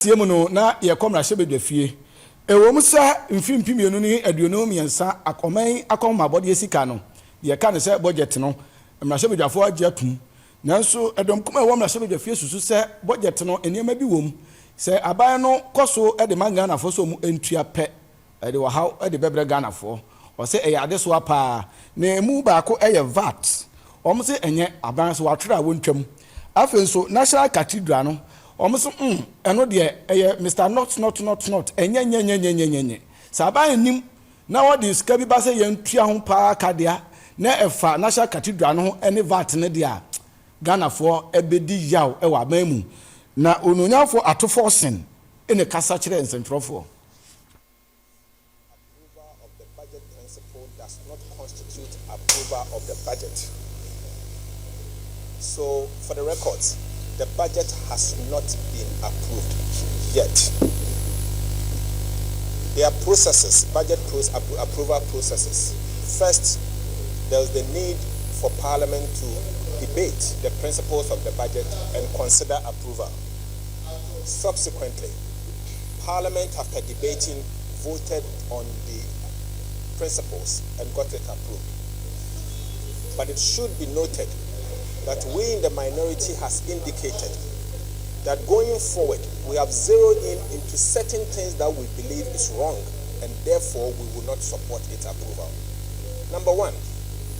Siemuno na ye komra hyebedwafie ewo musa mfimpi mienu ni aduonu miensa akoman akoma bode sika no ye ka ne se budget no mra hyebedwafo age atum nanso edom kuma ewo mra hyebedwafie susu se budget no eniema bi wom se aban no koso e de manga na fo so mu entua pe e de wo haw e de bebre Ghana fo o se e yade so apa na emu ba ko e ye VAT o mu se enye aban so watwera wontwam afenso National Cathedral no omuso eno de Mr. Not enye saban nim na wodi ska bi ba se yentua ho pa kadea na efa National Cathedral no ene VAT ne de a Ghana fo ebedi yaw e wa mamu na ononyafo atofo sen ene kasa kire nsentrofo. Approval of the budget principle does not constitute approval of the budget. So for the records, the budget has not been approved yet. There are processes, approval processes. First, there's the need for Parliament to debate the principles of the budget and consider approval. Subsequently, Parliament, after debating, voted on the principles and got it approved. But it should be noted that we in the minority has indicated that going forward, we have zeroed into certain things that we believe is wrong, and therefore we will not support its approval. Number one,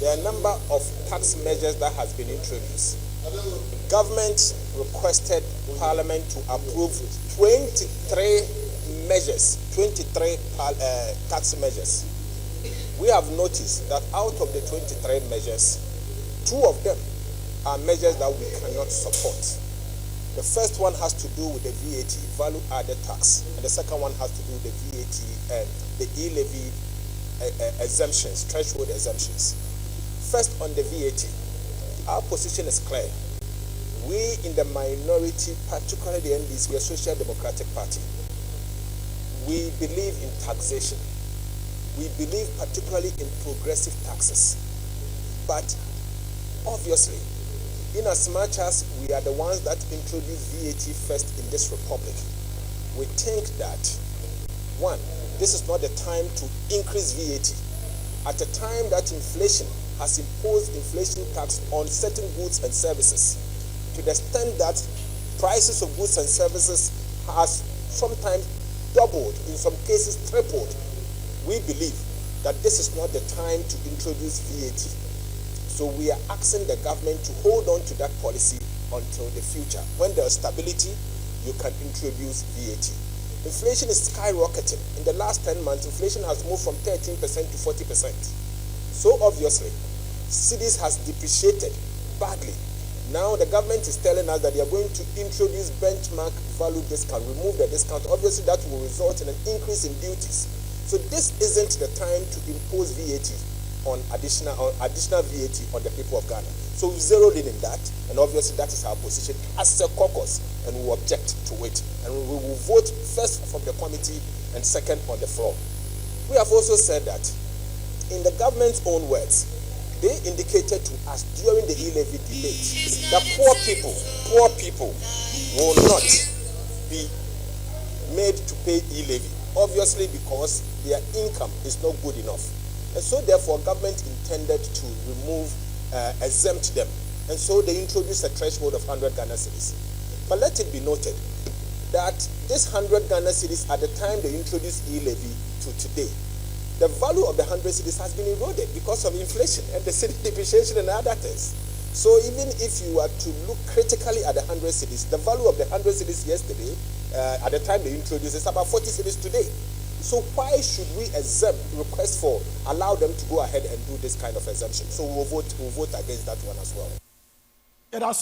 there are a number of tax measures that has been introduced. Government requested Parliament to approve 23 measures, tax measures. We have noticed that out of the 23 measures, 2 of them are measures that we cannot support. The first one has to do with the VAT, value added tax, and the second one has to do with the VAT and the e-levy exemptions, threshold exemptions. First, on the VAT, our position is clear. We in the minority, particularly the NDC, we are Social Democratic Party. We believe in taxation. We believe particularly in progressive taxes. But obviously, in as much as we are the ones that introduced VAT first in this republic, we think that, one, this is not the time to increase VAT. At a time that inflation has imposed inflation tax on certain goods and services, to the extent that prices of goods and services has sometimes doubled, in some cases tripled, we believe that this is not the time to introduce VAT. So we are asking the government to hold on to that policy until the future. When there is stability, you can introduce VAT. Inflation is skyrocketing. In the last 10 months, inflation has moved from 13% to 40%. So obviously, cedis has depreciated badly. Now the government is telling us that they are going to introduce benchmark value discount, remove the discount. Obviously, that will result in an increase in duties. So this isn't the time to impose VAT on additional VAT on the people of Ghana. So we've zeroed in that, and obviously that is our position as a caucus, and we will object to it. And we will vote first from the committee and second on the floor. We have also said that, in the government's own words, they indicated to us during the e-levy debate that poor people will not be made to pay e-levy, obviously because their income is not good enough. And so therefore government intended to exempt them. And so they introduced a threshold of 100 Ghana cedis. But let it be noted that this 100 Ghana cedis, at the time they introduced e-levy to today, the value of the 100 cedis has been eroded because of inflation and the cedi depreciation and other things. So even if you are to look critically at the 100 cedis, the value of the 100 cedis yesterday, at the time they introduced, is about 40 cedis today. So why should we allow them to go ahead and do this kind of exemption? So we'll vote against that one as well.